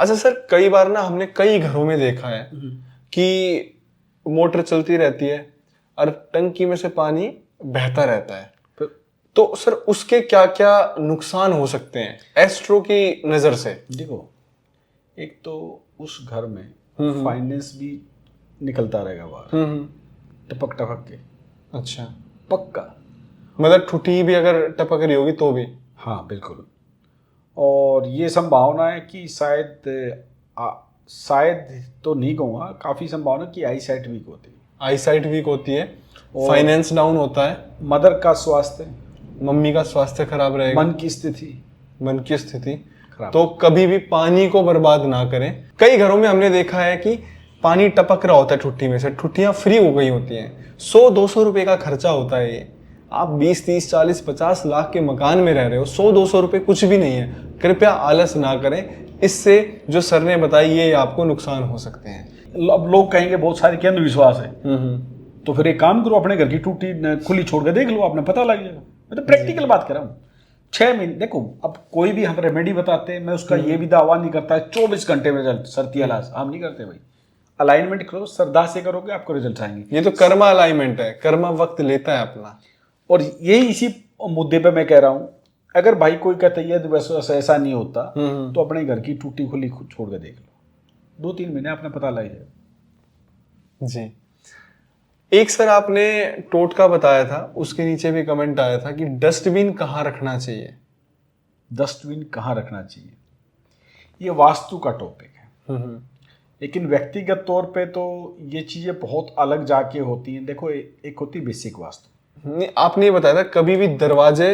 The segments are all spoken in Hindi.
अच्छा सर, कई बार ना हमने कई घरों में देखा है कि मोटर चलती रहती है और टंकी में से पानी बहता रहता है, तो सर उसके क्या क्या नुकसान हो सकते हैं एस्ट्रो की नजर से? देखो, एक तो उस घर में फाइनेंस भी निकलता रहेगा बाहर, टपक टपक के। अच्छा, पक्का, मतलब ठुटी भी अगर टपक रही होगी तो भी? हाँ बिल्कुल। और ये संभावना है कि शायद तो नहीं कहूँगा, काफ़ी संभावना कि आई साइट वीक होती है। आई साइट वीक होती है, फाइनेंस डाउन होता है, मदर का स्वास्थ्य, मम्मी का स्वास्थ्य खराब रहेगा, मन की स्थिति खराब। तो कभी भी पानी को बर्बाद ना करें। कई घरों में हमने देखा है कि पानी टपक रहा होता है ठुट्टी में से, ठुट्टियां फ्री हो गई होती हैं, 100-200 रुपए का खर्चा होता है ये। आप 20, 30, 40, 50 लाख के मकान में रह रहे हो, 100-200 रुपए कुछ भी नहीं है। कृपया आलस ना करें, इससे जो सर ने बताई ये आपको नुकसान हो सकते हैं। अब लोग कहेंगे बहुत सारे के अंधविश्वास है, तो फिर एक काम करो, अपने घर की टूटी खुली छोड़ के देख लो, आपने पता लग जाएगा। मैं तो प्रैक्टिकल बात कर रहा हूँ। 6 महीने, देखो अब कोई भी हम रेमेडी बताते हैं, मैं उसका ये भी दावा नहीं करता 24 घंटे में रिजल्ट, सरती इलाज हम नहीं करते भाई। अलाइनमेंट करो, श्रद्धा से करोगे, आपको रिजल्ट आएंगे। ये तो कर्मा अलाइनमेंट है, कर्मा वक्त लेता है अपना। और यही इसी मुद्दे पे मैं कह रहा हूँ, अगर भाई कोई कहता है वैसे ऐसा नहीं होता, तो अपने घर की टूटी खुली छोड़ के देख लो, 2-3 महीने अपने पता लग जाएगा। जी, एक सर आपने टोटका बताया था, उसके नीचे भी कमेंट आया था कि डस्टबिन कहाँ रखना चाहिए? डस्टबिन कहाँ रखना चाहिए, ये वास्तु का टॉपिक है, लेकिन व्यक्तिगत तौर पे तो ये चीज़ें बहुत अलग जाके होती हैं। देखो, एक होती है बेसिक वास्तु। नहीं, आपने ये बताया था कभी भी दरवाजे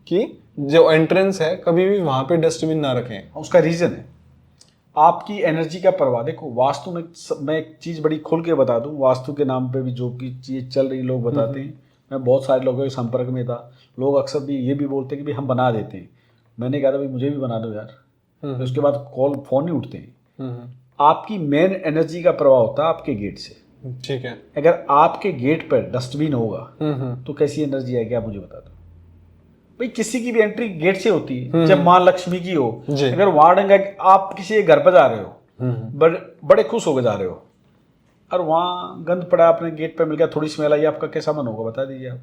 की जो एंट्रेंस है, कभी भी वहां पे डस्टबिन ना रखें। उसका रीजन है आपकी एनर्जी का प्रवाह। देखो, वास्तु में मैं एक चीज़ बड़ी खुल के बता दूं, वास्तु के नाम पे भी जो कि चीज़ चल रही लोग बताते हैं, मैं बहुत सारे लोगों के संपर्क में था, लोग अक्सर भी ये भी बोलते हैं कि भाई हम बना देते हैं। मैंने कहा था भाई मुझे भी बना दो यार, तो उसके बाद फ़ोन नहीं उठते हैं। आपकी मेन एनर्जी का प्रवाह होता है आपके गेट से, ठीक है? अगर आपके गेट पर डस्टबिन होगा तो कैसी एनर्जी आएगी आप मुझे बता दो भाई। किसी की भी एंट्री गेट से होती है, जब माँ लक्ष्मी की हो, अगर वहां डंगा, आप किसी घर पर जा रहे हो, बड़े खुश होकर जा रहे हो, और वहां गंद पड़ा अपने गेट पे मिल गया, थोड़ी स्मेल आई, आपका कैसा मन होगा बता दीजिए आप।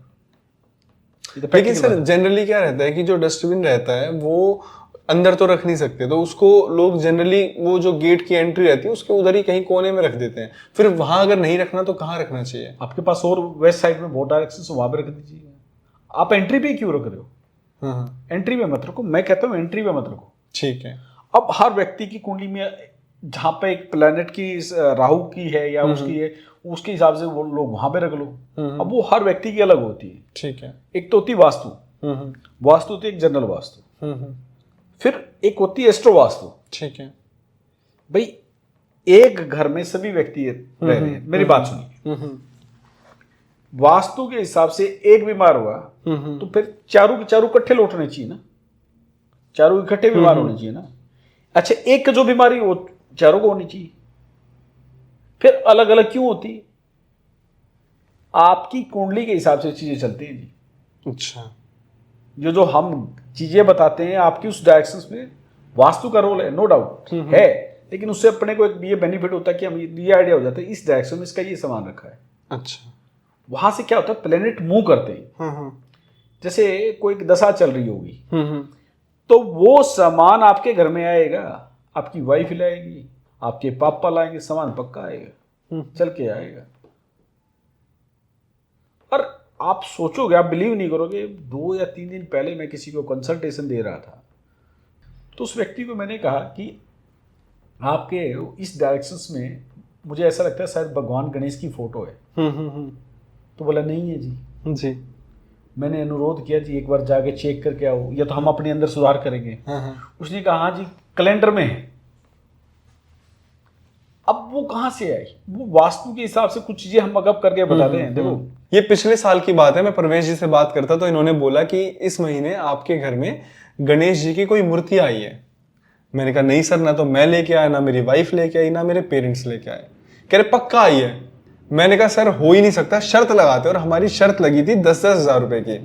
लेकिन सर जनरली क्या रहता है कि जो डस्टबिन रहता है वो अंदर तो रख नहीं सकते, तो उसको लोग जनरली वो जो गेट की एंट्री रहती है उसके उधर ही कहीं कोने में रख देते हैं। फिर वहां अगर नहीं रखना तो कहाँ रखना चाहिए? आपके पास और वेस्ट साइड में बहुत डायरेक्शन, वहां पे रख दीजिए। आप एंट्री पे क्यों रख रहे हो? एंट्री पे मत रखो, मैं कहता हूँ एंट्री पे मत रखो। ठीक है। अब हर व्यक्ति की कुंडली में जहाँ पे एक प्लेनेट की राहु की है या उसकी है, उसके हिसाब से वो लोग वहां पे रख लो। अब वो हर व्यक्ति की अलग होती है। ठीक है। एक तो होती वास्तु, वास्तु होती है एक जनरल वास्तु, फिर एक होती है एस्ट्रो वास्तु। ठीक है भाई, एक घर में सभी व्यक्ति रह रहे हैं, मेरी बात सुनिए। वास्तु के हिसाब से एक बीमार हुआ तो फिर चारों के चारों इकट्ठे लौटने चाहिए ना, चारों इकट्ठे बीमार होने चाहिए ना। अच्छा, एक जो बीमारी वो चारों को होनी चाहिए, फिर अलग अलग क्यों होती है? आपकी कुंडली के हिसाब से चीजें चलती हैं जी। अच्छा, जो हम चीजें बताते हैं आपकी उस डायरेक्शन में वास्तु का रोल है, नो डाउट है, लेकिन उससे अपने को एक ये बेनिफिट होता है कि हम ये आइडिया हो जाता है इस डायरेक्शन में इसका ये सामान रखा है। अच्छा, वहां से क्या होता है, प्लेनेट मूव करते हैं। जैसे कोई दशा चल रही होगी तो वो सामान आपके घर में आएगा, आपकी वाइफ लाएगी, आपके पापा लाएंगे, सामान पक्का आएगा, चल के आएगा। और आप सोचोगे, आप बिलीव नहीं करोगे, 2 या 3 दिन पहले मैं किसी को कंसल्टेशन दे रहा था, तो उस व्यक्ति को मैंने कहा कि आपके इस डायरेक्शंस में मुझे ऐसा लगता है शायद भगवान गणेश की फोटो है। तो बोला नहीं है जी। मैंने अनुरोध किया जी एक बार जाके चेक करके आओ, या तो हम अपने अंदर सुधार करेंगे। उसने कहा हाँ जी कैलेंडर में है। अब वो कहां से आई? वो वास्तु के हिसाब से कुछ चीजें हम अगप करके बताते हैं। देखो, ये पिछले साल की बात है, मैं परवेश जी से बात करता तो इन्होंने बोला कि इस महीने आपके घर में गणेश जी की कोई मूर्ति आई है। मैंने कहा नहीं सर, ना तो मैं लेके आया, ना मेरी वाइफ लेके आई, ना मेरे पेरेंट्स लेके आए। कह रहे पक्का आई है। मैंने कहा सर हो ही नहीं सकता, शर्त लगाते। और हमारी शर्त लगी थी 10-10 हज़ार रुपए की,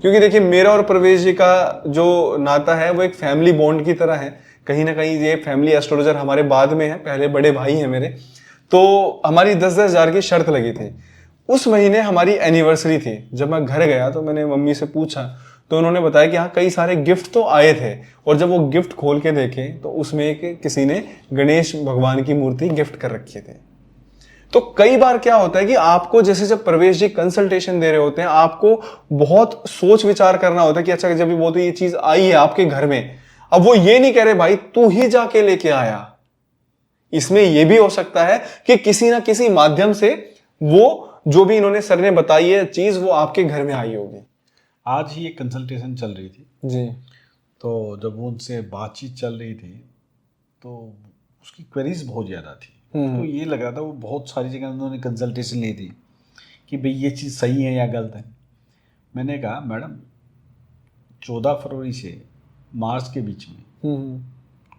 क्योंकि देखिए मेरा और प्रवेश जी का जो नाता है वो एक फैमिली बॉन्ड की तरह है कहीं ना कहीं ये फैमिली एस्ट्रोलॉजर हमारे बाद में है, पहले बड़े भाई हैं मेरे। तो हमारी 10-10 हज़ार की शर्त लगी थी। उस महीने हमारी एनिवर्सरी थी। जब मैं घर गया तो मैंने मम्मी से पूछा, तो उन्होंने बताया कि हाँ कई सारे गिफ्ट तो आए थे, और जब वो गिफ्ट खोल के देखे तो उसमें एक किसी ने गणेश भगवान की मूर्ति गिफ्ट कर रखी थी। तो कई बार क्या होता है कि आपको, जैसे जब प्रवेश जी कंसल्टेशन दे रहे होते हैं, आपको बहुत सोच विचार करना होता है कि अच्छा जब वो तो ये चीज आई है आपके घर में, अब वो ये नहीं कह रहे भाई तू ही जाके लेके आया। इसमें यह भी हो सकता है कि किसी ना किसी माध्यम से वो जो भी इन्होंने सर ने बताई है चीज वो आपके घर में आई होगी। आज ही एक कंसल्टेशन चल रही थी जी। तो जब वो उनसे बातचीत चल रही थी तो उसकी क्वेरीज बहुत ज़्यादा थी। तो ये लग रहा था वो बहुत सारी जगह उन्होंने कंसल्टेशन ली थी कि भाई ये चीज़ सही है या गलत है। मैंने कहा मैडम 14 फरवरी से मार्च के बीच में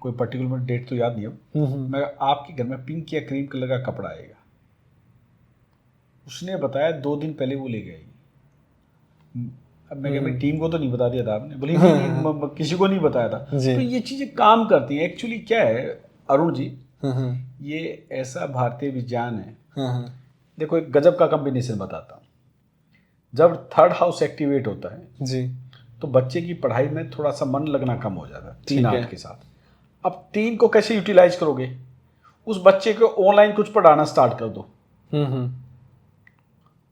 कोई पर्टिकुलर डेट तो याद नहीं हो, मैं आपके घर में पिंक या क्रीम कलर का कपड़ा आएगा। उसने बताया 2 दिन पहले वो ले गई। अब मैं भाई टीम को तो नहीं बता दिया था आपने? बोली नहीं, किसी को नहीं बताया था। तो ये चीज़ें काम करती हैं। एक्चुअली क्या है अरुण जी, ये ऐसा भारतीय विज्ञान है। देखो एक गजब का कॉम्बिनेशन बताता हूँ। जब 3rd हाउस एक्टिवेट होता है जी तो बच्चे की पढ़ाई में थोड़ा सा मन लगना कम हो जाता है 3 8 के साथ। अब 3 को कैसे यूटिलाइज करोगे? उस बच्चे को ऑनलाइन कुछ पढ़ाना स्टार्ट कर दो।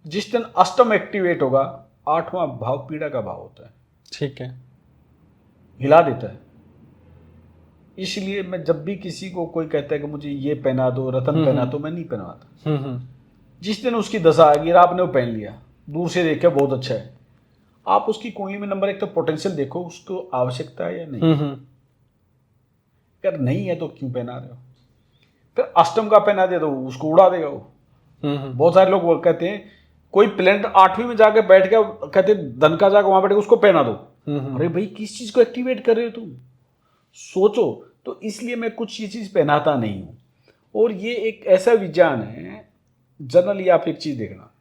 जिस दिन अष्टम एक्टिवेट होगा, 8वां भाव पीड़ा का भाव होता है। ठीक है, हिला देता है। इसलिए मैं जब भी किसी को कोई कहता है कि मुझे ये पहना दो, रतन पहना, तो मैं नहीं पहनवाता। जिस दिन उसकी दशा आएगी और आपने वो पहन लिया, दूर से देखा बहुत अच्छा है, आप उसकी कुंडली में नंबर 1 तो पोटेंशियल देखो, उसको आवश्यकता है या नहीं। अगर नहीं है तो क्यों पहना रहे हो? फिर अष्टम का पहना दे दो, उसको उड़ा देगा वो। बहुत सारे लोग वो कहते हैं कोई प्लेनेट 8वीं में जाके बैठ गया, कहते धन का जाकर वहां बैठ के उसको पहना दो। अरे भाई किस चीज को एक्टिवेट कर रहे हो तुम? सोचो। तो इसलिए मैं कुछ ये चीज पहनाता नहीं हूं। और ये एक ऐसा विज्ञान है, जनरली आप एक चीज देखना,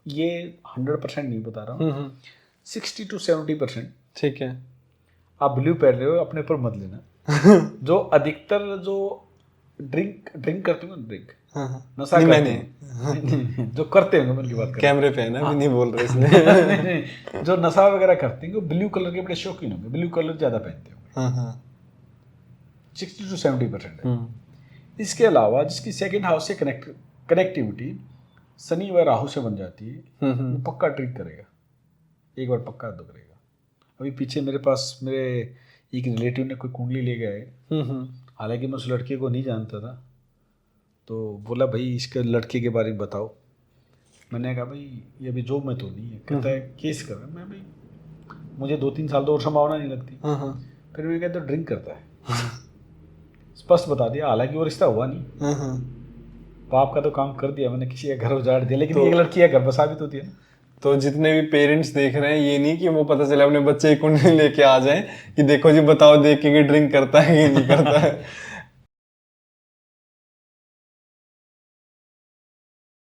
ये 100% नहीं बता रहा हूँ, 60 to 70%। ठीक है, आप ब्लू पहन रहे हो, अपने पर मत लेना। जो अधिकतर जो ड्रिंक करते हो ना, ड्रिंक नशा करते हैं, जो करते हैं मन की बात कर, कैमरे पे है ना, भी नहीं बोल रहे इसलिए। जो नशा वगैरह करते हैं वो ब्लू कलर के बड़े शौकीन होंगे, ब्लू कलर ज्यादा पहनते होंगे। 60 to 70% है। इसके अलावा जिसकी 2nd हाउस से कनेक्टिविटी शनि व राहु से बन जाती है, वो पक्का ड्रिंक करेगा, एक बार पक्का दो करेगा। अभी पीछे मेरे पास मेरे एक रिलेटिव ने कोई कुंडली ले गए, हालांकि मैं उस लड़के को नहीं जानता था, तो बोला भाई इसके लड़के के बारे में बताओ। मैंने कहा भाई ये अभी जॉब में तो नहीं है। कहता है केस कर रहा है। मैं भाई मुझे 2-3 साल तो और संभावना नहीं लगती। फिर मैं कहता ड्रिंक करता है, स्पष्ट बता दिया। हालांकि वो रिश्ता हुआ नहीं, पाप का तो काम कर दिया मैंने, किसी का घर उजाड़ दिया, लेकिन एक लड़की है घर बसा भी तो दिया। तो जितने भी पेरेंट्स देख रहे हैं, ये नहीं कि वो पता चले अपने बच्चे की कुंडली लेके आ जाएं कि देखो जी बताओ देख के ड्रिंक करता है कि नहीं करता है।